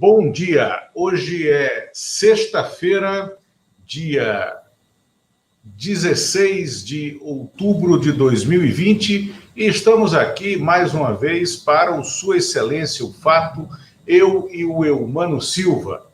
Bom dia, hoje é sexta-feira, dia 16 de outubro de 2020 e estamos aqui mais uma vez para o Sua Excelência, o Fato, eu e o Eumano Silva.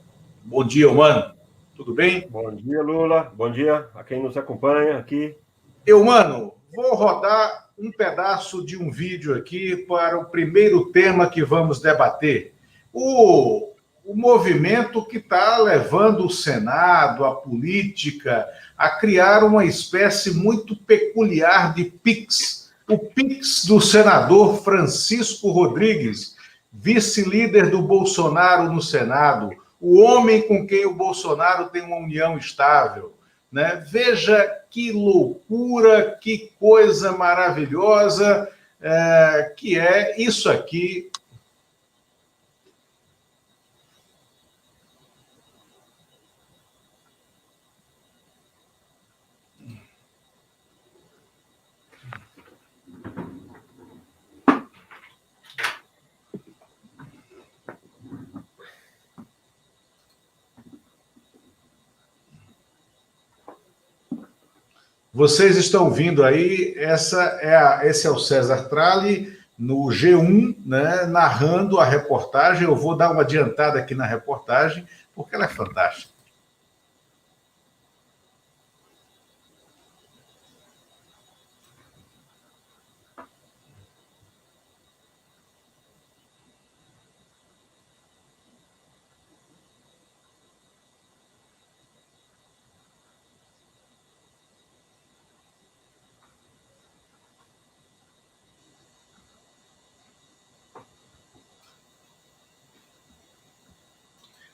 Bom dia, Eumano, tudo bem? Bom dia, Lula, bom dia a quem nos acompanha aqui. Eumano, vou rodar um pedaço de um vídeo aqui para o primeiro tema que vamos debater. O movimento que está levando o Senado, a política, a criar uma espécie muito peculiar de PIX. O PIX do senador Francisco Rodrigues, vice-líder do Bolsonaro no Senado, o homem com quem o Bolsonaro tem uma união estável. Né? Veja que loucura, que coisa maravilhosa que é isso aqui. Vocês estão vendo aí, esse é o César Tralli no G1, né, narrando a reportagem. Eu vou dar uma adiantada aqui na reportagem, porque ela é fantástica.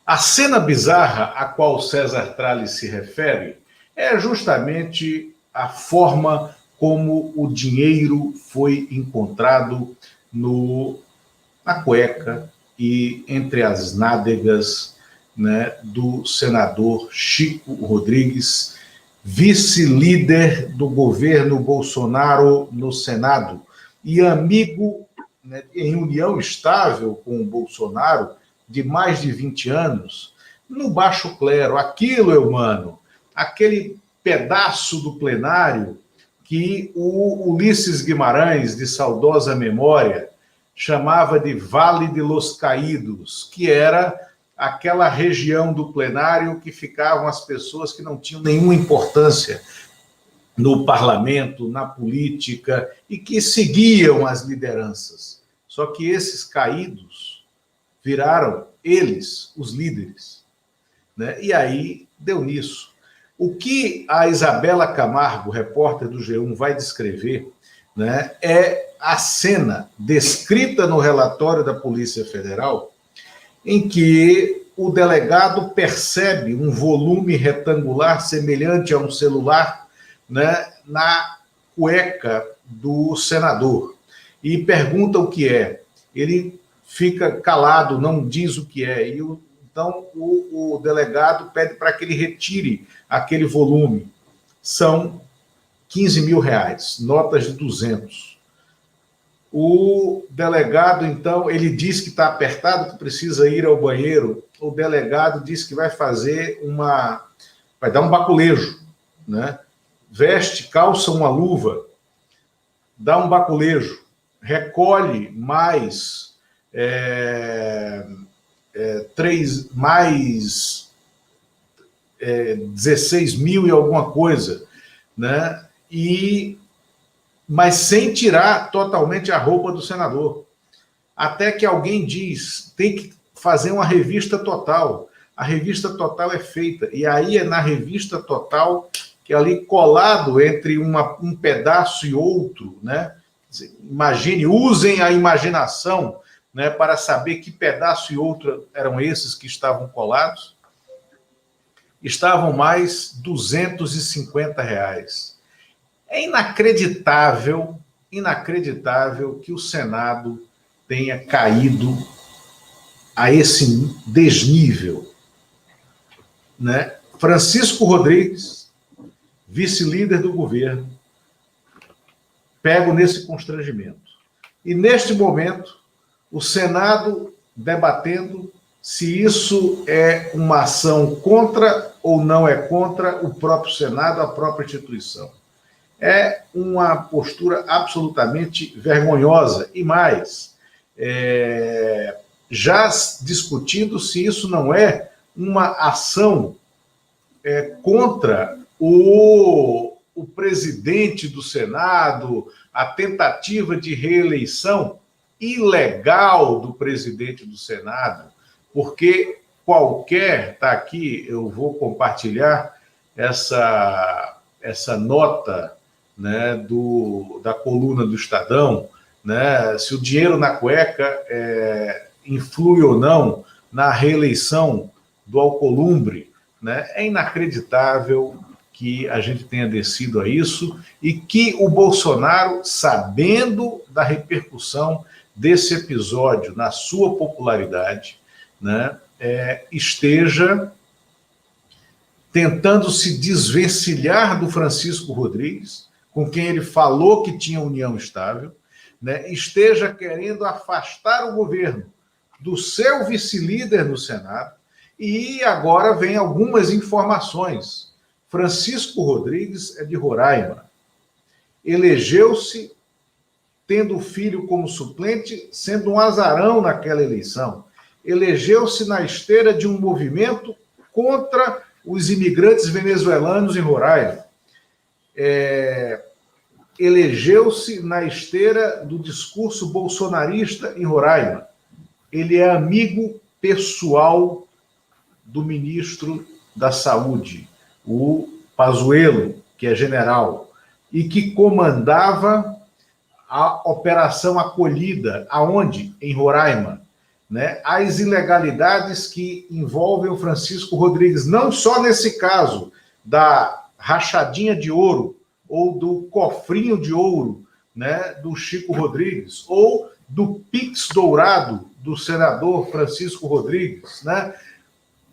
A cena bizarra a qual César Tralli se refere é justamente a forma como o dinheiro foi encontrado na cueca e entre as nádegas, né, do senador Chico Rodrigues, vice-líder do governo Bolsonaro no Senado e amigo, né, em união estável com o Bolsonaro de mais de 20 anos, no baixo clero. Aquilo, Eumano, aquele pedaço do plenário que o Ulisses Guimarães, de saudosa memória, chamava de Vale de los Caídos, que era aquela região do plenário que ficavam as pessoas que não tinham nenhuma importância no parlamento, na política, e que seguiam as lideranças. Só que esses caídos viraram eles os líderes, né? E aí deu nisso. O que a Isabela Camargo, repórter do G1, vai descrever, né, é a cena descrita no relatório da Polícia Federal, em que o delegado percebe um volume retangular semelhante a um celular, né, na cueca do senador e pergunta o que é. Ele fica calado, não diz o que é. Então, o delegado pede para que ele retire aquele volume. São 15 mil reais, notas de 200. O delegado, então, ele diz que está apertado, que precisa ir ao banheiro. O delegado diz que vai dar um baculejo, né? Veste, calça uma luva, dá um baculejo, recolhe mais... 16 mil e alguma coisa, né? Mas sem tirar totalmente a roupa do senador. Até que alguém diz, tem que fazer uma revista total. A revista total é feita, e aí é na revista total que ali colado entre um pedaço e outro, né? Imagine, usem a imaginação, né, para saber que pedaço e outro eram esses que estavam colados. Estavam mais 250 reais. É inacreditável que o Senado tenha caído a esse desnível, né? Francisco Rodrigues, vice-líder do governo, pego nesse constrangimento. E neste momento, o Senado debatendo se isso é uma ação contra ou não é contra o próprio Senado, a própria instituição. É uma postura absolutamente vergonhosa. E mais, já discutindo se isso não é uma ação contra o presidente do Senado, a tentativa de reeleição ilegal do presidente do Senado, porque está aqui, eu vou compartilhar essa nota, né, da coluna do Estadão, né, se o dinheiro na cueca influi ou não na reeleição do Alcolumbre, né? É inacreditável que a gente tenha descido a isso e que o Bolsonaro, sabendo da repercussão desse episódio na sua popularidade, né, esteja tentando se desvencilhar do Francisco Rodrigues, com quem ele falou que tinha união estável, né, esteja querendo afastar o governo do seu vice-líder no Senado, e agora vem algumas informações. Francisco Rodrigues é de Roraima. Elegeu-se tendo o filho como suplente, sendo um azarão naquela eleição. Elegeu-se na esteira de um movimento contra os imigrantes venezuelanos em Roraima. Elegeu-se na esteira do discurso bolsonarista em Roraima. Ele é amigo pessoal do ministro da Saúde, o Pazuello, que é general, e que comandava a Operação Acolhida, aonde? Em Roraima, né? As ilegalidades que envolvem o Francisco Rodrigues, não só nesse caso da rachadinha de ouro ou do cofrinho de ouro, né, do Chico Rodrigues, ou do Pix dourado do senador Francisco Rodrigues, né,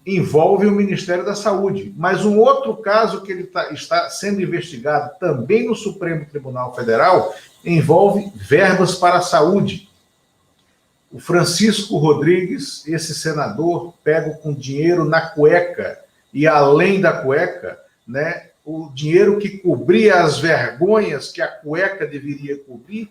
envolve o Ministério da Saúde. Mas um outro caso que ele está sendo investigado também no Supremo Tribunal Federal envolve verbas para a saúde. O Francisco Rodrigues, esse senador, pega com dinheiro na cueca e além da cueca, né, o dinheiro que cobria as vergonhas que a cueca deveria cobrir,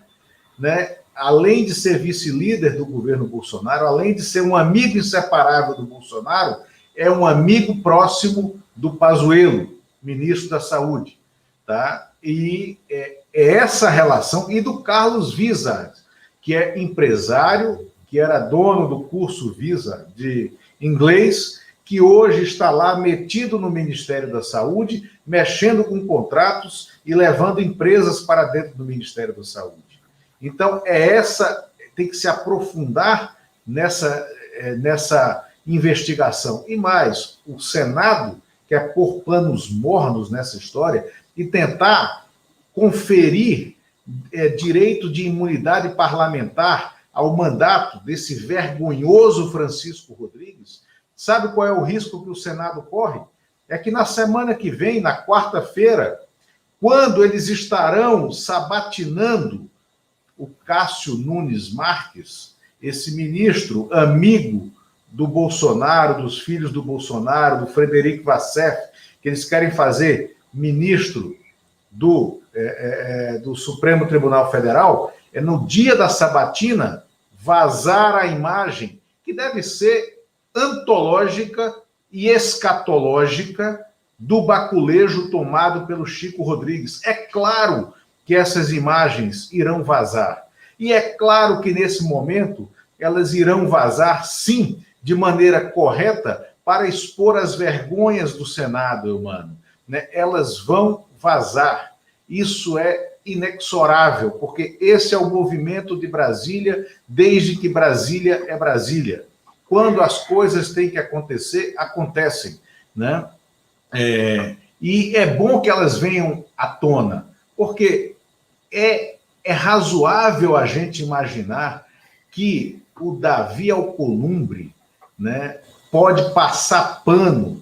né, além de ser vice-líder do governo Bolsonaro, além de ser um amigo inseparável do Bolsonaro, é um amigo próximo do Pazuello, ministro da Saúde, tá? E é essa relação, e do Carlos Wizard, que é empresário, que era dono do curso Visa de inglês, que hoje está lá metido no Ministério da Saúde, mexendo com contratos e levando empresas para dentro do Ministério da Saúde. Então, tem que se aprofundar nessa investigação. E mais, o Senado quer pôr panos mornos nessa história e tentar conferir direito de imunidade parlamentar ao mandato desse vergonhoso Francisco Rodrigues. Sabe qual é o risco que o Senado corre? É que na semana que vem, na quarta-feira, quando eles estarão sabatinando o Cássio Nunes Marques, esse ministro amigo do Bolsonaro, dos filhos do Bolsonaro, do Frederico Vassef, que eles querem fazer ministro do Supremo Tribunal Federal, no dia da sabatina, vazar a imagem, que deve ser antológica e escatológica, do baculejo tomado pelo Chico Rodrigues. É claro que essas imagens irão vazar. E é claro que, nesse momento, elas irão vazar, sim, de maneira correta, para expor as vergonhas do Senado, mano. Né? Elas vão vazar. Isso é inexorável, porque esse é o movimento de Brasília, desde que Brasília é Brasília. Quando as coisas têm que acontecer, acontecem, né? E é bom que elas venham à tona, porque é razoável a gente imaginar que o Davi Alcolumbre, né, pode passar pano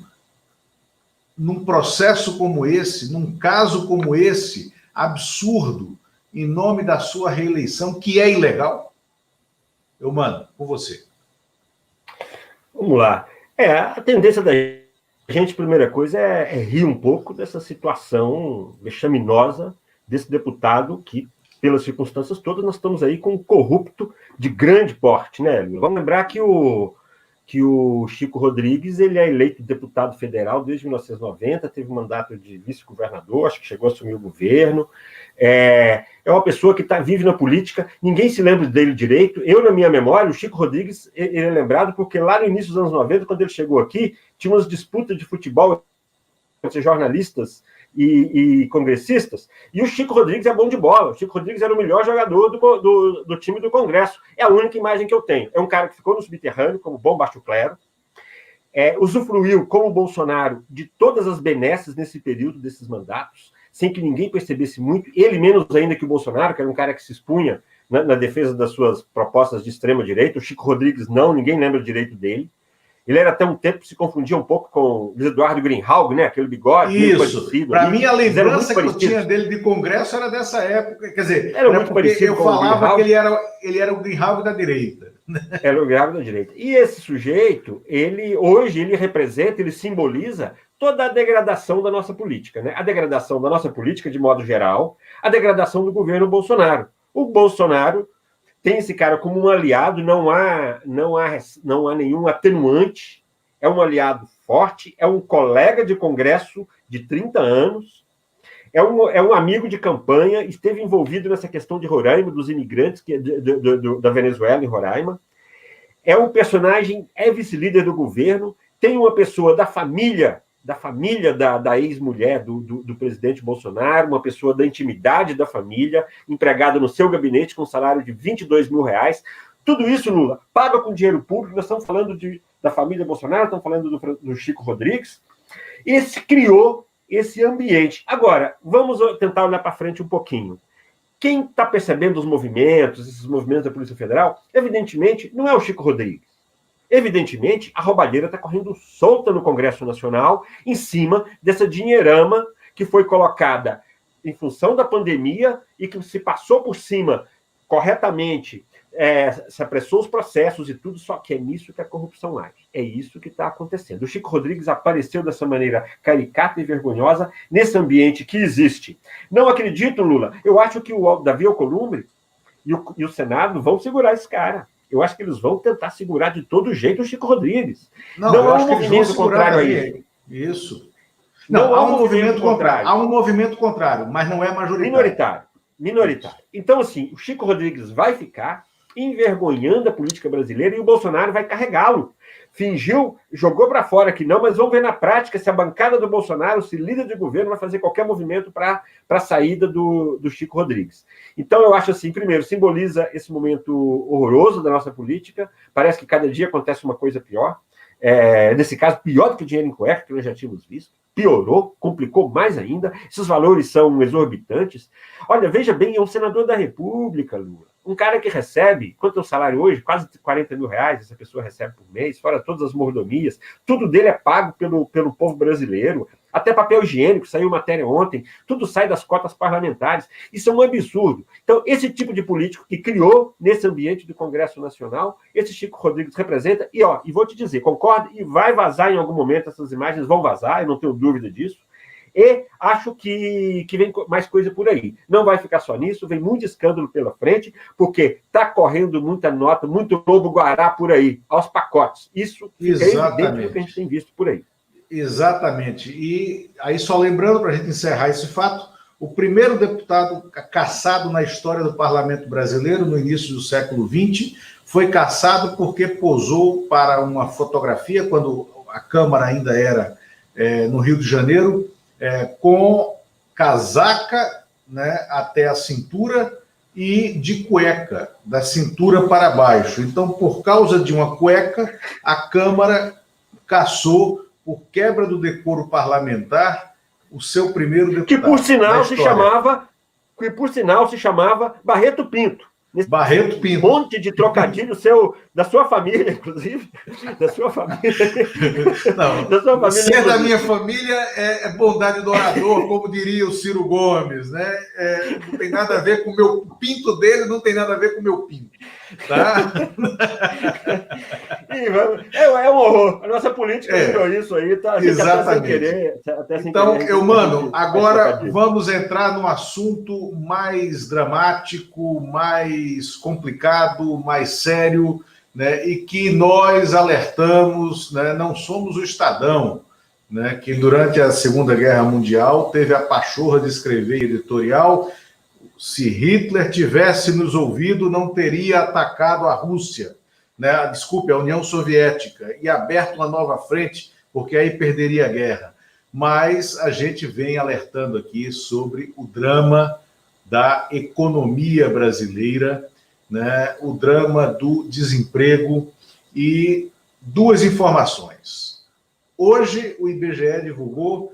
num processo como esse, num caso como esse, absurdo, em nome da sua reeleição, que é ilegal? Eu mando com você. Vamos lá. A tendência da gente, primeira coisa, é rir um pouco dessa situação vexaminosa desse deputado que, pelas circunstâncias todas, nós estamos aí com um corrupto de grande porte, né, Lula? Vamos lembrar que o Chico Rodrigues ele é eleito deputado federal desde 1990, teve um mandato de vice-governador, acho que chegou a assumir o governo. É uma pessoa que vive na política, ninguém se lembra dele direito. Eu, na minha memória, o Chico Rodrigues ele é lembrado porque lá no início dos anos 90, quando ele chegou aqui, tinha umas disputas de futebol entre jornalistas e congressistas, e o Chico Rodrigues é bom de bola. O Chico Rodrigues era o melhor jogador do time do Congresso. É a única imagem que eu tenho. É um cara que ficou no subterrâneo, como bom baixo clero, usufruiu, como o Bolsonaro, de todas as benesses nesse período desses mandatos, sem que ninguém percebesse muito, ele menos ainda que o Bolsonaro, que era um cara que se expunha na defesa das suas propostas de extrema-direita. O Chico Rodrigues não, ninguém lembra direito dele. Ele era até um tempo, se confundia um pouco com o Luiz Eduardo Greenhalgh, né? Aquele bigode. Isso. Para mim, a lembrança que eu tinha dele de Congresso era dessa época. Quer dizer, era muito parecido. Eu falava que ele era o Greenhalgh da direita. Era o Greenhalgh da direita. E esse sujeito, hoje, ele representa, ele simboliza toda a degradação da nossa política, né? A degradação da nossa política, de modo geral, a degradação do governo Bolsonaro. O Bolsonaro tem esse cara como um aliado, não há nenhum atenuante, é um aliado forte, é um colega de Congresso de 30 anos, é um amigo de campanha, esteve envolvido nessa questão de Roraima, dos imigrantes da Venezuela em Roraima, é um personagem, é vice-líder do governo, tem uma pessoa da família da ex-mulher do presidente Bolsonaro, uma pessoa da intimidade da família, empregada no seu gabinete com um salário de R$22 mil. Tudo isso, Lula, paga com dinheiro público. Nós estamos falando da família Bolsonaro, estamos falando do Chico Rodrigues. Criou esse ambiente. Agora, vamos tentar olhar para frente um pouquinho. Quem está percebendo esses movimentos da Polícia Federal, evidentemente, não é o Chico Rodrigues. Evidentemente, a roubalheira está correndo solta no Congresso Nacional, em cima dessa dinheirama que foi colocada em função da pandemia e que se passou por cima corretamente, se apressou os processos e tudo, só que é nisso que a corrupção age. É isso que está acontecendo. O Chico Rodrigues apareceu dessa maneira caricata e vergonhosa nesse ambiente que existe. Não acredito, Lula. Eu acho que o Davi Alcolumbre e o Senado vão segurar esse cara. Eu acho que eles vão tentar segurar de todo jeito o Chico Rodrigues. Não há um movimento contrário a isso. Isso. Não há um movimento contrário. Há um movimento contrário, mas não é majoritário. Minoritário. Então, assim, o Chico Rodrigues vai ficar envergonhando a política brasileira e o Bolsonaro vai carregá-lo. Fingiu, jogou para fora que não, mas vamos ver na prática se a bancada do Bolsonaro, se líder de governo, vai fazer qualquer movimento para a saída do Chico Rodrigues. Então, eu acho assim, primeiro, simboliza esse momento horroroso da nossa política, parece que cada dia acontece uma coisa pior, nesse caso, pior do que o dinheiro em cueca, que nós já tínhamos visto, piorou, complicou mais ainda, esses valores são exorbitantes. Olha, veja bem, é um senador da República, Lula. Um cara que recebe, quanto é o salário hoje? Quase R$40 mil, essa pessoa recebe por mês, fora todas as mordomias, tudo dele é pago pelo povo brasileiro, até papel higiênico, saiu matéria ontem, tudo sai das cotas parlamentares, isso é um absurdo. Então, esse tipo de político que criou nesse ambiente do Congresso Nacional, esse Chico Rodrigues representa, e vou te dizer, concordo, e vai vazar em algum momento, essas imagens vão vazar, eu não tenho dúvida disso, e acho que vem mais coisa por aí. Não vai ficar só nisso, vem muito escândalo pela frente, porque está correndo muita nota, muito lobo-guará por aí, aos pacotes. Isso é evidente do que a gente tem visto por aí. Exatamente. E aí, só lembrando, para a gente encerrar esse fato, o primeiro deputado cassado na história do parlamento brasileiro, no início do século XX, foi cassado porque posou para uma fotografia, quando a Câmara ainda era no Rio de Janeiro, com casaca, né, até a cintura e de cueca, da cintura para baixo. Então, por causa de uma cueca, a Câmara cassou, por quebra do decoro parlamentar, o seu primeiro deputado. Que por sinal se chamava Barreto Pinto. Barreto Pinto. Monte de trocadilho da sua família, inclusive. Da sua família. Não, da sua família, ser da minha família é bondade do orador, como diria o Ciro Gomes, né? Não tem nada a ver com o meu pinto dele, não tem nada a ver com o meu pinto. Tá? É um horror. A nossa política virou isso aí, tá? A gente exatamente. até sem então, querer, Eumano, agora vamos entrar num assunto mais dramático, mais complicado, mais sério, né? E que nós alertamos, né? Não somos o Estadão, né? Que durante a Segunda Guerra Mundial teve a pachorra de escrever editorial: se Hitler tivesse nos ouvido, não teria atacado a Rússia, né? Desculpe, a União Soviética, e aberto uma nova frente, porque aí perderia a guerra. Mas a gente vem alertando aqui sobre o drama da economia brasileira, né? O drama do desemprego, e duas informações. Hoje, o IBGE divulgou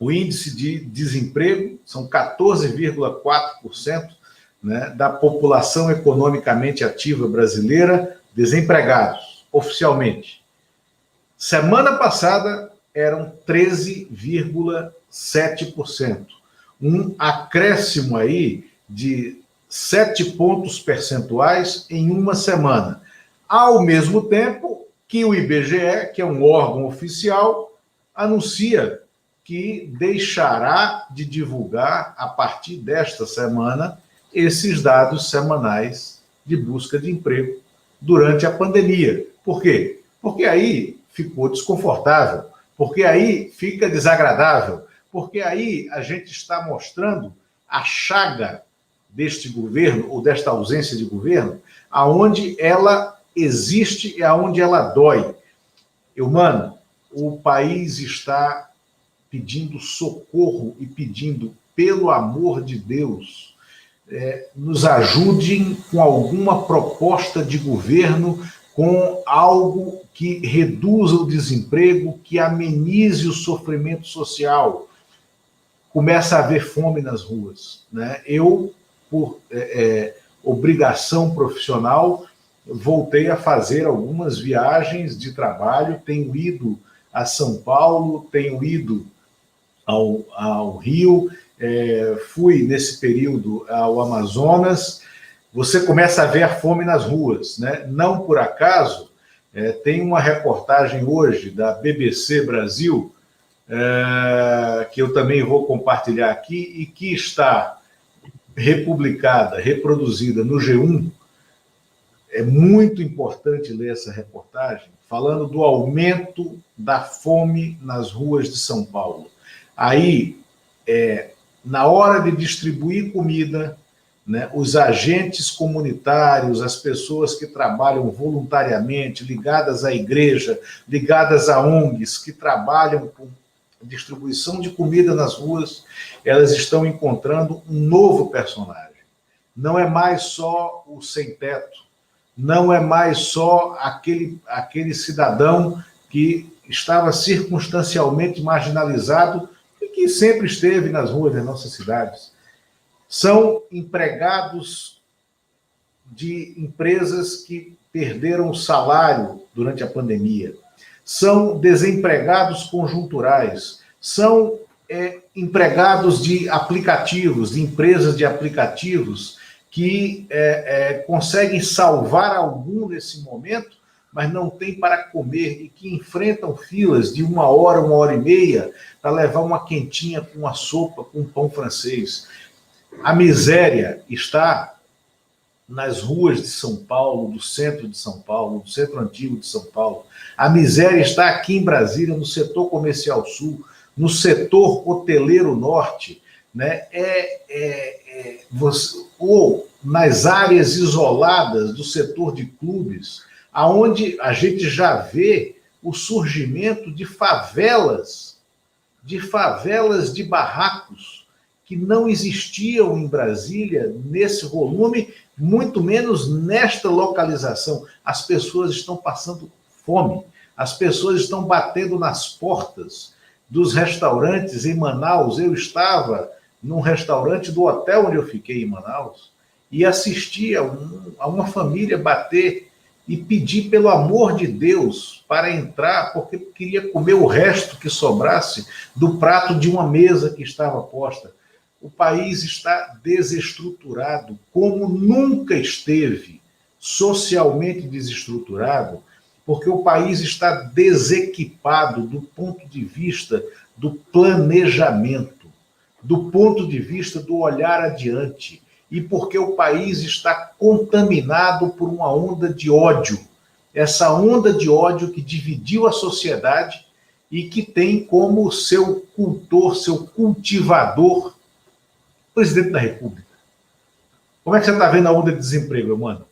o índice de desemprego, são 14,4%, né, da população economicamente ativa brasileira desempregados, oficialmente. Semana passada eram 13,7%, um acréscimo aí de 7 pontos percentuais em uma semana. Ao mesmo tempo que o IBGE, que é um órgão oficial, anuncia que deixará de divulgar, a partir desta semana, esses dados semanais de busca de emprego durante a pandemia. Por quê? Porque aí ficou desconfortável, porque aí fica desagradável, porque aí a gente está mostrando a chaga deste governo, ou desta ausência de governo, aonde ela existe e aonde ela dói. Eumano, o país está pedindo socorro e pedindo, pelo amor de Deus, nos ajudem com alguma proposta de governo, com algo que reduza o desemprego, que amenize o sofrimento social. Começa a haver fome nas ruas, né? Eu, por obrigação profissional, voltei a fazer algumas viagens de trabalho, tenho ido a São Paulo, tenho ido ao Rio, fui nesse período ao Amazonas. Você começa a ver a fome nas ruas, né? Não por acaso, tem uma reportagem hoje da BBC Brasil, que eu também vou compartilhar aqui, e que está republicada, reproduzida no G1. É muito importante ler essa reportagem, falando do aumento da fome nas ruas de São Paulo. Aí, na hora de distribuir comida, né, os agentes comunitários, as pessoas que trabalham voluntariamente, ligadas à igreja, ligadas a ONGs, que trabalham com distribuição de comida nas ruas, elas estão encontrando um novo personagem. Não é mais só o sem-teto, não é mais só aquele cidadão que estava circunstancialmente marginalizado e que sempre esteve nas ruas das nossas cidades. São empregados de empresas que perderam o salário durante a pandemia. São desempregados conjunturais. São empregados de aplicativos, de empresas de aplicativos que conseguem salvar algum nesse momento, mas não têm para comer e que enfrentam filas de 1 hora, 1h30, para levar uma quentinha com uma sopa, com um pão francês. A miséria está nas ruas de São Paulo, do centro de São Paulo, do centro antigo de São Paulo. A miséria está aqui em Brasília, no setor comercial sul, no setor hoteleiro norte, né? Ou nas áreas isoladas do setor de clubes, aonde a gente já vê o surgimento de favelas de barracos que não existiam em Brasília nesse volume, muito menos nesta localização. As pessoas estão passando fome, as pessoas estão batendo nas portas dos restaurantes em Manaus. Eu estava num restaurante do hotel onde eu fiquei em Manaus, e assistir a uma família bater e pedir pelo amor de Deus para entrar, porque queria comer o resto que sobrasse do prato de uma mesa que estava posta. O país está desestruturado, como nunca esteve, socialmente desestruturado, porque o país está desequipado do ponto de vista do planejamento, do ponto de vista do olhar adiante, e porque o país está contaminado por uma onda de ódio. Essa onda de ódio que dividiu a sociedade e que tem como seu cultor, seu cultivador, o presidente da República. Como é que você está vendo a onda de desemprego, mano?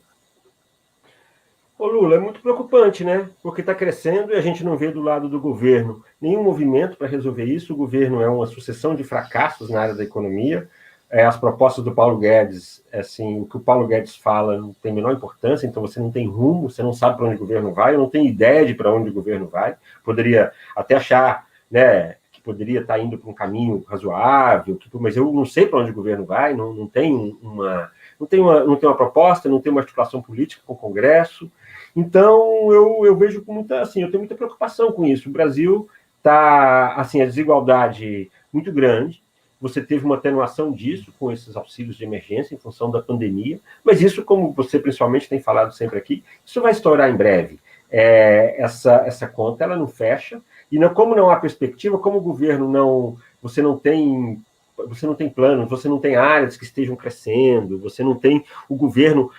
Ô Lula, é muito preocupante, né? Porque está crescendo e a gente não vê do lado do governo nenhum movimento para resolver isso. O governo é uma sucessão de fracassos na área da economia. As propostas do Paulo Guedes, assim, o que o Paulo Guedes fala não tem a menor importância, então você não tem rumo, você não sabe para onde o governo vai, não tem ideia de para onde o governo vai. Poderia até achar, né, que poderia estar indo para um caminho razoável, mas eu não sei para onde o governo vai, não tem uma proposta, não tem uma articulação política com o Congresso. Então, eu vejo com muita, assim, eu tenho muita preocupação com isso. O Brasil está, assim, a desigualdade muito grande. Você teve uma atenuação disso com esses auxílios de emergência em função da pandemia, mas isso, como você principalmente tem falado sempre aqui, isso vai estourar em breve. Essa conta ela não fecha, e como não há perspectiva, como o governo não... Você não tem planos, você não tem áreas que estejam crescendo, você não tem o governo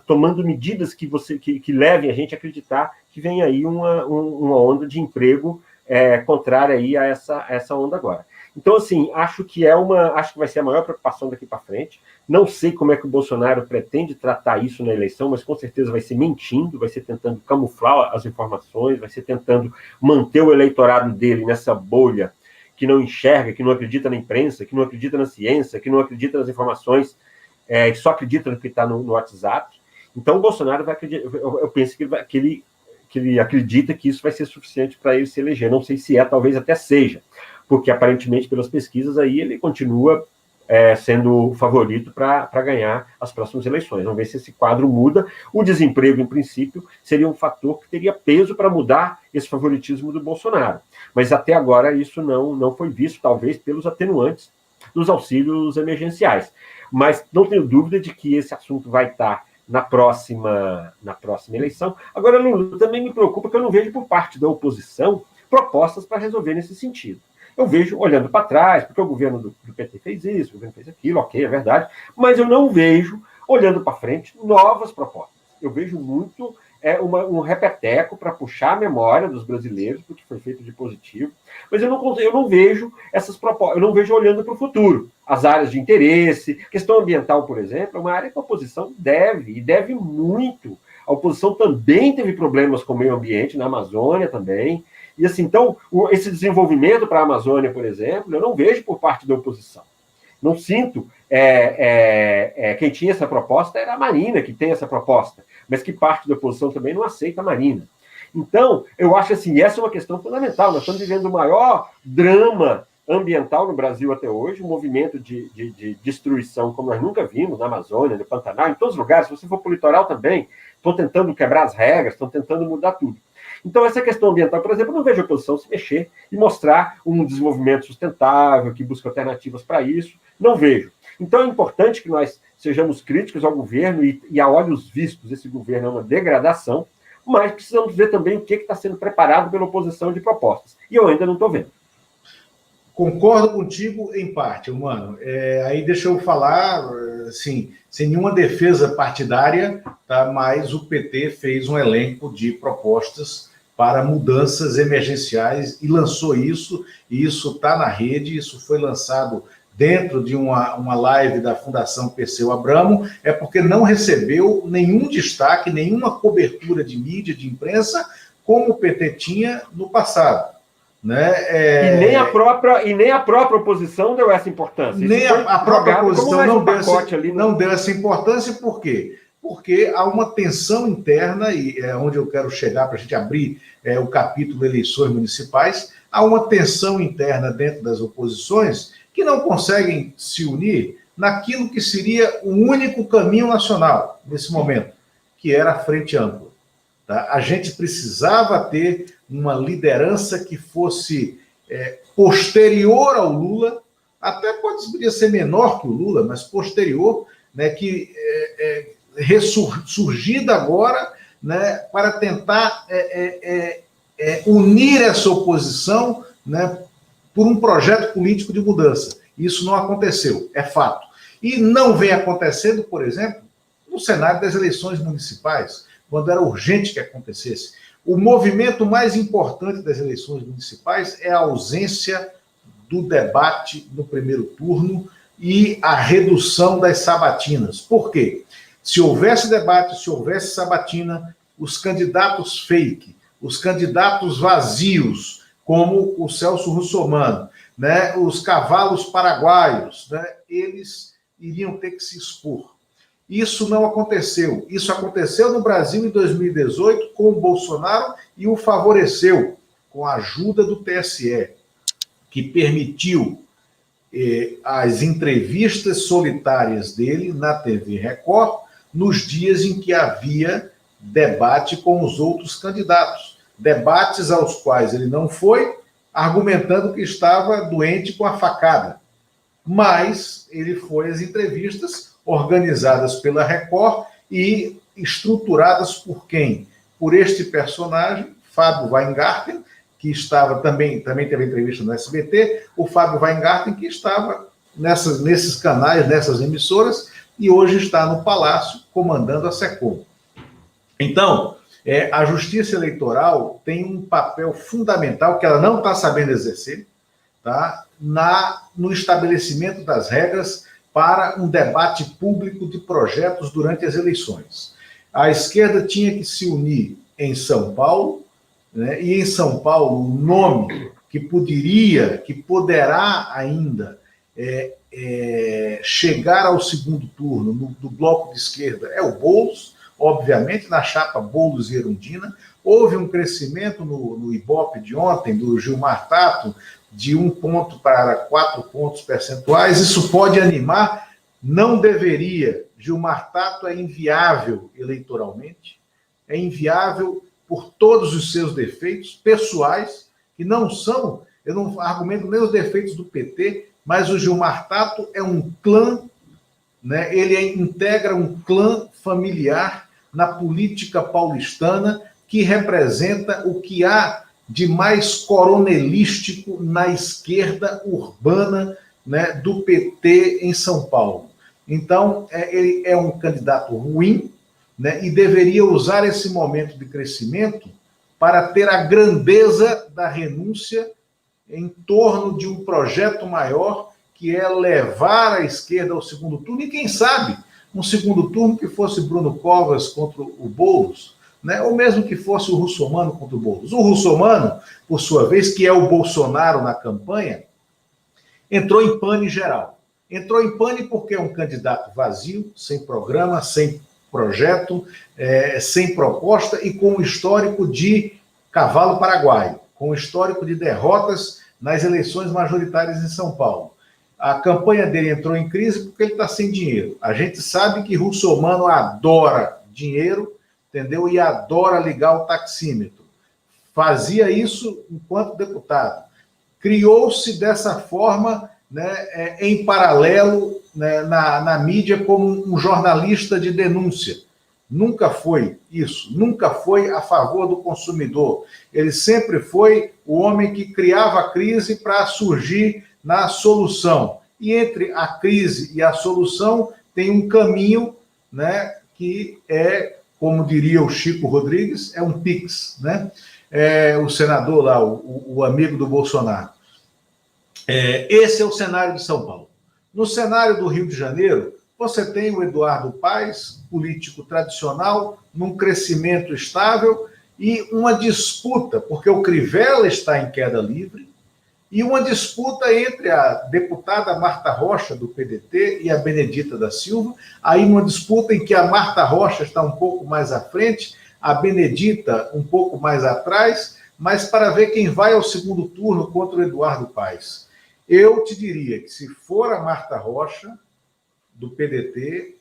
tomando medidas que levem a gente a acreditar que vem aí uma onda de emprego contrária aí a essa onda agora. Então, assim, acho que vai ser a maior preocupação daqui para frente. Não sei como é que o Bolsonaro pretende tratar isso na eleição, mas com certeza vai ser mentindo, vai ser tentando camuflar as informações, vai ser tentando manter o eleitorado dele nessa bolha que não enxerga, que não acredita na imprensa, que não acredita na ciência, que não acredita nas informações, que só acredita no que está no WhatsApp. Então, o Bolsonaro vai acreditar, eu penso que ele acredita que isso vai ser suficiente para ele se eleger. Não sei se talvez até seja, porque aparentemente, pelas pesquisas, aí ele continua sendo favorito para ganhar as próximas eleições. Vamos ver se esse quadro muda. O desemprego, em princípio, seria um fator que teria peso para mudar esse favoritismo do Bolsonaro. Mas até agora isso não foi visto, talvez, pelos atenuantes dos auxílios emergenciais. Mas não tenho dúvida de que esse assunto vai estar na próxima eleição. Agora, Lula, também me preocupa que eu não vejo por parte da oposição propostas para resolver nesse sentido. Eu vejo olhando para trás, porque o governo do PT fez isso, o governo fez aquilo, ok, é verdade, mas eu não vejo, olhando para frente, novas propostas. Eu vejo muito um repeteco para puxar a memória dos brasileiros do que foi feito de positivo, mas eu não vejo essas propostas, eu não vejo olhando para o futuro. As áreas de interesse, questão ambiental, por exemplo, é uma área que a oposição deve muito. A oposição também teve problemas com o meio ambiente, na Amazônia também. E assim, então, esse desenvolvimento para a Amazônia, por exemplo, eu não vejo por parte da oposição. Não sinto. Quem tinha essa proposta era a Marina, que tem essa proposta, mas que parte da oposição também não aceita a Marina. Então, eu acho assim, essa é uma questão fundamental. Nós estamos vivendo o maior drama ambiental no Brasil até hoje, um movimento de destruição como nós nunca vimos na Amazônia, no Pantanal, em todos os lugares. Se você for para o litoral também, estão tentando quebrar as regras, estão tentando mudar tudo. Então, essa questão ambiental, por exemplo, eu não vejo a oposição se mexer e mostrar um desenvolvimento sustentável, que busca alternativas para isso. Não vejo. Então, é importante que nós sejamos críticos ao governo e a olhos vistos, esse governo é uma degradação, mas precisamos ver também o que está sendo preparado pela oposição de propostas. E eu ainda não estou vendo. Concordo contigo em parte, mano. Aí deixa eu falar, assim, sem nenhuma defesa partidária, tá? Mas o PT fez um elenco de propostas para mudanças emergenciais e lançou isso, e isso está na rede, isso foi lançado dentro de uma live da Fundação Perseu Abramo, porque não recebeu nenhum destaque, nenhuma cobertura de mídia, de imprensa, como o PT tinha no passado. Né? E nem a própria oposição deu essa importância. Nem a própria oposição não deu essa importância, por quê? Porque há uma tensão interna, e é onde eu quero chegar para a gente abrir o capítulo eleições municipais, há uma tensão interna dentro das oposições que não conseguem se unir, naquilo que seria o único caminho nacional, nesse momento, que era a Frente Ampla. Tá? A gente precisava ter uma liderança que fosse posterior ao Lula, até poderia ser menor que o Lula, mas posterior, né, que ressurgida agora, né, para tentar unir essa oposição, né, por um projeto político de mudança. Isso não aconteceu, é fato. E não vem acontecendo, por exemplo, no cenário das eleições municipais, quando era urgente que acontecesse. O movimento mais importante das eleições municipais é a ausência do debate no primeiro turno e a redução das sabatinas. Por quê? Se houvesse debate, se houvesse sabatina, os candidatos fake, os candidatos vazios, como o Celso Russomano, né, os cavalos paraguaios, né, eles iriam ter que se expor. Isso não aconteceu. Isso aconteceu no Brasil em 2018 com o Bolsonaro e o favoreceu com a ajuda do TSE, que permitiu as entrevistas solitárias dele na TV Record nos dias em que havia debate com os outros candidatos. Debates aos quais ele não foi, argumentando que estava doente com a facada. Mas ele foi às entrevistas organizadas pela Record e estruturadas por quem? Por este personagem, Fábio Weingarten, que estava também teve entrevista no SBT, o Fábio Weingarten, que estava nesses canais, nessas emissoras, e hoje está no Palácio comandando a SECOM. Então, a Justiça Eleitoral tem um papel fundamental que ela não está sabendo exercer, tá? No estabelecimento das regras para um debate público de projetos durante as eleições. A esquerda tinha que se unir em São Paulo, né? E em São Paulo o nome que poderá ainda chegar ao segundo turno do bloco de esquerda é o Boulos, obviamente, na chapa Boulos e Erundina. Houve um crescimento no Ibope de ontem, do Gilmar Tato, de 1 ponto para 4 pontos percentuais. Isso pode animar, não deveria. Gilmar Tato é inviável eleitoralmente, é inviável por todos os seus defeitos pessoais, que não são, eu não argumento nem os defeitos do PT, mas o Gilmar Tato é um clã, né? Ele integra um clã familiar na política paulistana que representa o que há de mais coronelístico na esquerda urbana, né, do PT em São Paulo. Então, ele é um candidato ruim, né, e deveria usar esse momento de crescimento para ter a grandeza da renúncia em torno de um projeto maior, que é levar a esquerda ao segundo turno, e quem sabe um segundo turno que fosse Bruno Covas contra o Boulos, né? Ou mesmo que fosse o Russomano contra o Boulos. O Russomano, por sua vez, que é o Bolsonaro na campanha, entrou em pane geral. Entrou em pane porque é um candidato vazio, sem programa, sem projeto, sem proposta e com um histórico de cavalo paraguaio, com um histórico de derrotas nas eleições majoritárias em São Paulo. A campanha dele entrou em crise porque ele está sem dinheiro. A gente sabe que Russomano adora dinheiro, entendeu? E adora ligar o taxímetro. Fazia isso enquanto deputado. Criou-se dessa forma, né, em paralelo, né, na mídia como um jornalista de denúncia. Nunca foi isso, nunca foi a favor do consumidor. Ele sempre foi o homem que criava a crise para surgir na solução. E entre a crise e a solução tem um caminho, né, que é, como diria o Chico Rodrigues, é um pix, né? O senador lá, o amigo do Bolsonaro. Esse é o cenário de São Paulo. No cenário do Rio de Janeiro, você tem o Eduardo Paes, político tradicional, num crescimento estável, e uma disputa, porque o Crivella está em queda livre, e uma disputa entre a deputada Marta Rocha, do PDT, e a Benedita da Silva, aí uma disputa em que a Marta Rocha está um pouco mais à frente, a Benedita um pouco mais atrás, mas para ver quem vai ao segundo turno contra o Eduardo Paes. Eu te diria que se for a Marta Rocha, do PDT,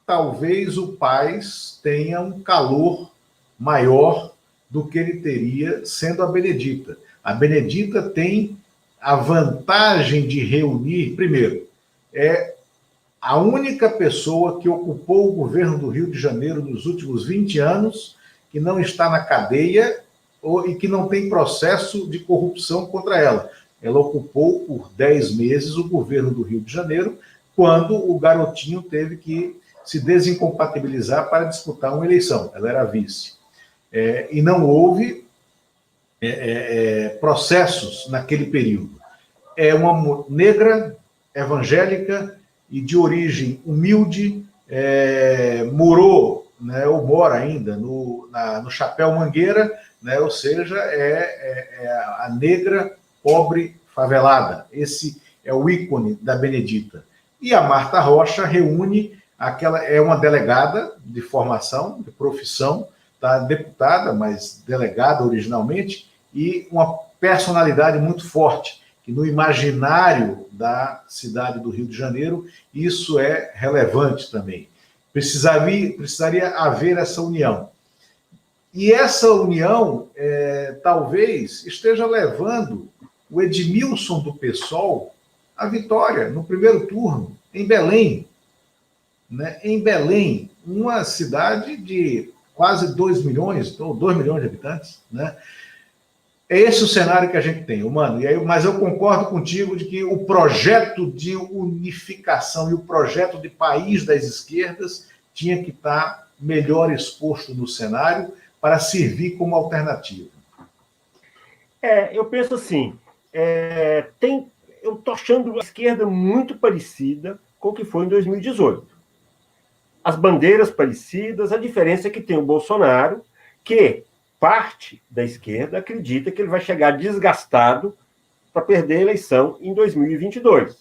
talvez o Paes tenha um calor maior do que ele teria sendo a Benedita. A Benedita tem a vantagem de reunir, primeiro, é a única pessoa que ocupou o governo do Rio de Janeiro nos últimos 20 anos, que não está na cadeia e que não tem processo de corrupção contra ela. Ela ocupou por 10 meses o governo do Rio de Janeiro, quando o garotinho teve que se desincompatibilizar para disputar uma eleição. Ela era vice. E não houve processos naquele período. É uma negra, evangélica e de origem humilde, morou, né, ou mora ainda no Chapéu Mangueira, né, ou seja, a negra pobre favelada. Esse é o ícone da Benedita. E a Marta Rocha reúne é uma delegada de formação, de profissão, tá, deputada, mas delegada originalmente, e uma personalidade muito forte, que no imaginário da cidade do Rio de Janeiro, isso é relevante também. Precisaria haver essa união. E essa união talvez esteja levando o Edmilson do PSOL à vitória no primeiro turno, em Belém. Né? Em Belém, uma cidade de quase 2 milhões, ou 2 milhões de habitantes, né? É esse o cenário que a gente tem, humano. Mas eu concordo contigo de que o projeto de unificação e o projeto de país das esquerdas tinha que estar melhor exposto no cenário para servir como alternativa. Eu penso assim, eu estou achando a esquerda muito parecida com o que foi em 2018. As bandeiras parecidas, a diferença é que tem o Bolsonaro, que parte da esquerda acredita que ele vai chegar desgastado para perder a eleição em 2022.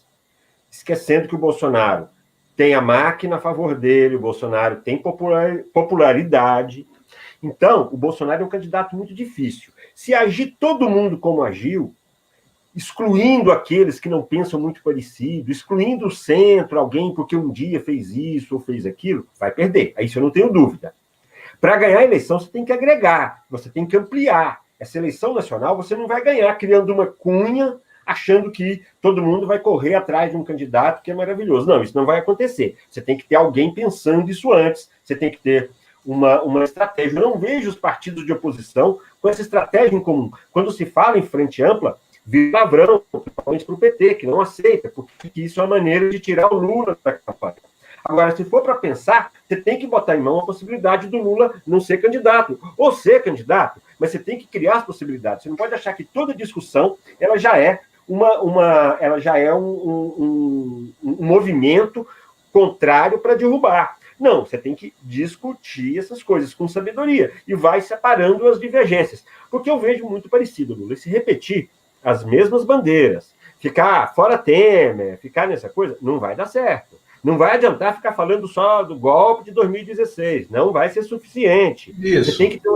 Esquecendo que o Bolsonaro tem a máquina a favor dele, o Bolsonaro tem popularidade. Então, o Bolsonaro é um candidato muito difícil. Se agir todo mundo como agiu, excluindo aqueles que não pensam muito parecido, excluindo o centro, alguém porque um dia fez isso ou fez aquilo, vai perder. Isso eu não tenho dúvida. Para ganhar a eleição, você tem que agregar, você tem que ampliar. Essa eleição nacional você não vai ganhar criando uma cunha, achando que todo mundo vai correr atrás de um candidato que é maravilhoso. Não, isso não vai acontecer. Você tem que ter alguém pensando isso antes, você tem que ter uma estratégia. Eu não vejo os partidos de oposição com essa estratégia em comum. Quando se fala em frente ampla, vira lavrão, principalmente para o PT, que não aceita, porque isso é uma maneira de tirar o Lula da campanha. Agora, se for para pensar, você tem que botar em mão a possibilidade do Lula não ser candidato, ou ser candidato, mas você tem que criar as possibilidades. Você não pode achar que toda discussão ela já é um movimento contrário para derrubar. Não, você tem que discutir essas coisas com sabedoria e vai separando as divergências. Porque eu vejo muito parecido, Lula, se repetir as mesmas bandeiras, ficar fora Temer, ficar nessa coisa, não vai dar certo. Não vai adiantar ficar falando só do golpe de 2016. Não vai ser suficiente. Isso. Você tem que ter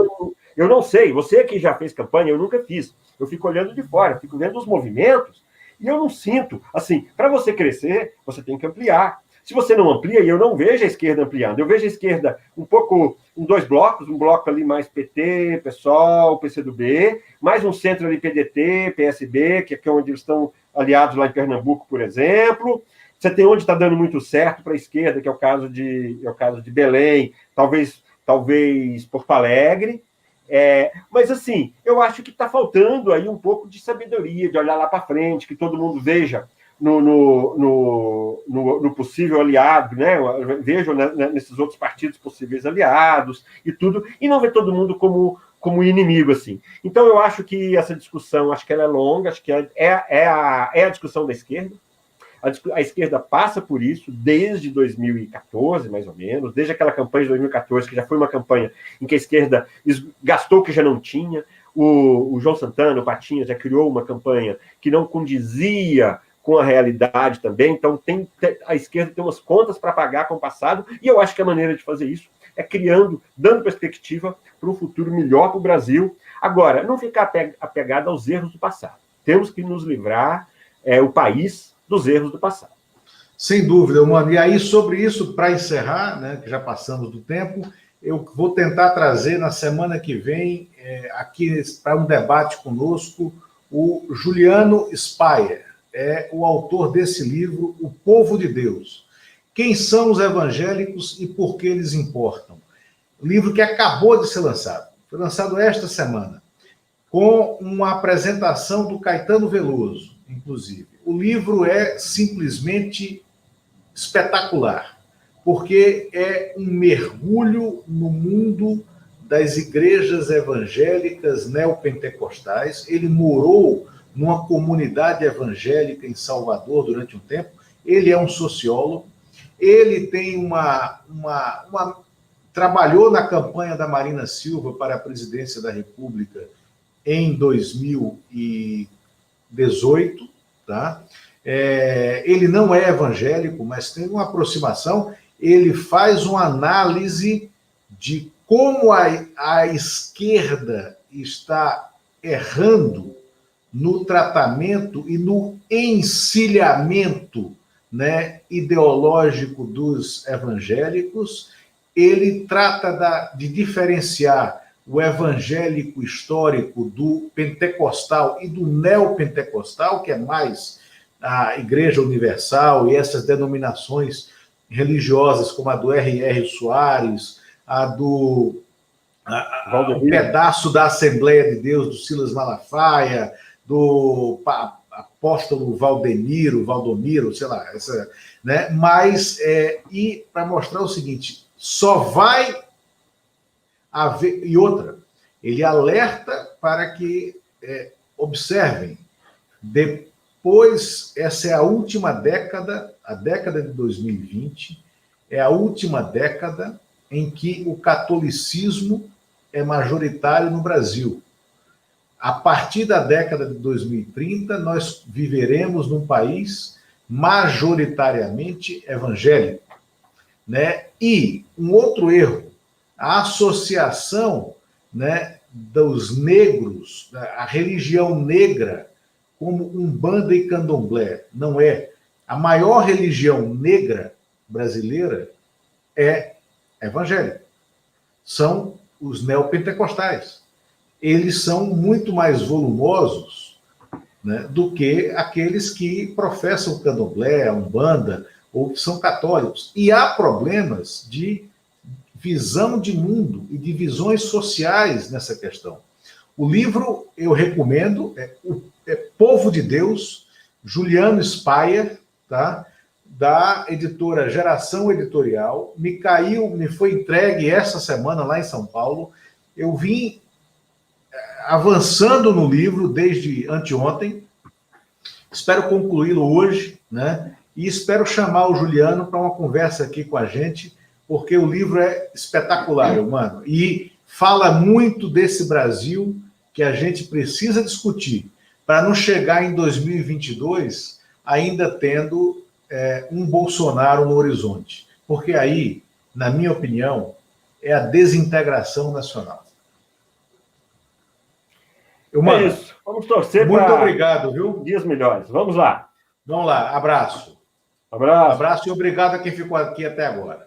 Eu não sei, você que já fez campanha, eu nunca fiz. Eu fico olhando de fora, fico vendo os movimentos e eu não sinto. Assim, para você crescer, você tem que ampliar. Se você não amplia, e eu não vejo a esquerda ampliando, eu vejo a esquerda um pouco em 2 blocos, um bloco ali mais PT, PSOL, PCdoB, mais um centro ali PDT, PSB, que é onde eles estão aliados lá em Pernambuco, por exemplo. Você tem onde está dando muito certo para a esquerda, que é o caso de Belém, talvez Porto Alegre. Mas, assim, eu acho que está faltando aí um pouco de sabedoria, de olhar lá para frente, que todo mundo veja no possível aliado, né? Vejam nesses outros partidos possíveis aliados e tudo, e não ver todo mundo como inimigo, assim. Então, eu acho que essa discussão, acho que ela é longa, acho que é a discussão da esquerda. A esquerda passa por isso desde 2014, mais ou menos, desde aquela campanha de 2014, que já foi uma campanha em que a esquerda gastou o que já não tinha. O João Santana, o Patinha, já criou uma campanha que não condizia com a realidade também. Então, a esquerda tem umas contas para pagar com o passado, e eu acho que a maneira de fazer isso é dando perspectiva para um futuro melhor para o Brasil. Agora, não ficar apegado aos erros do passado. Temos que nos livrar, o país, dos erros do passado. Sem dúvida, mano. E aí, sobre isso, para encerrar, né, que já passamos do tempo, eu vou tentar trazer na semana que vem, aqui para um debate conosco, o Juliano Speyer, é o autor desse livro, O Povo de Deus. Quem são os evangélicos e por que eles importam? Livro que acabou de ser lançado. Foi lançado esta semana, com uma apresentação do Caetano Veloso, inclusive. O livro é simplesmente espetacular, porque é um mergulho no mundo das igrejas evangélicas neopentecostais. Ele morou numa comunidade evangélica em Salvador durante um tempo. Ele é um sociólogo. Ele tem trabalhou na campanha da Marina Silva para a presidência da República em 2018, tá? Ele não é evangélico, mas tem uma aproximação. Ele faz uma análise de como a esquerda está errando no tratamento e no encilhamento, né, ideológico dos evangélicos. Ele trata de diferenciar o evangélico histórico do pentecostal e do neopentecostal, que é mais a Igreja Universal e essas denominações religiosas, como a do R.R. Soares, um pedaço da Assembleia de Deus, do Silas Malafaia, do apóstolo Valdomiro, sei lá, né? Mas, e para mostrar o seguinte, só vai haver... E outra, ele alerta para que observem, depois, essa é a última década, a década de 2020, é a última década em que o catolicismo é majoritário no Brasil. A partir da década de 2030, nós viveremos num país majoritariamente evangélico, né? E um outro erro, a associação, né, dos negros, a religião negra, como Umbanda e Candomblé. Não é. A maior religião negra brasileira é evangélica. São os neopentecostais. Eles são muito mais volumosos, né, do que aqueles que professam o Candomblé, a Umbanda, ou que são católicos. E há problemas de visão de mundo e de visões sociais nessa questão. O livro, eu recomendo, é Povo de Deus, Juliano Speyer, tá? Da editora Geração Editorial. Me foi entregue essa semana lá em São Paulo. Eu vim avançando no livro desde anteontem. Espero concluí-lo hoje, né? E espero chamar o Juliano para uma conversa aqui com a gente, porque o livro é espetacular, mano. E fala muito desse Brasil que a gente precisa discutir, para não chegar em 2022 ainda tendo um Bolsonaro no horizonte. Porque aí, na minha opinião, é a desintegração nacional. É isso. Vamos torcer muito obrigado, viu? Dias melhores. Vamos lá. Vamos lá. Abraço. Abraço. Abraço e obrigado a quem ficou aqui até agora.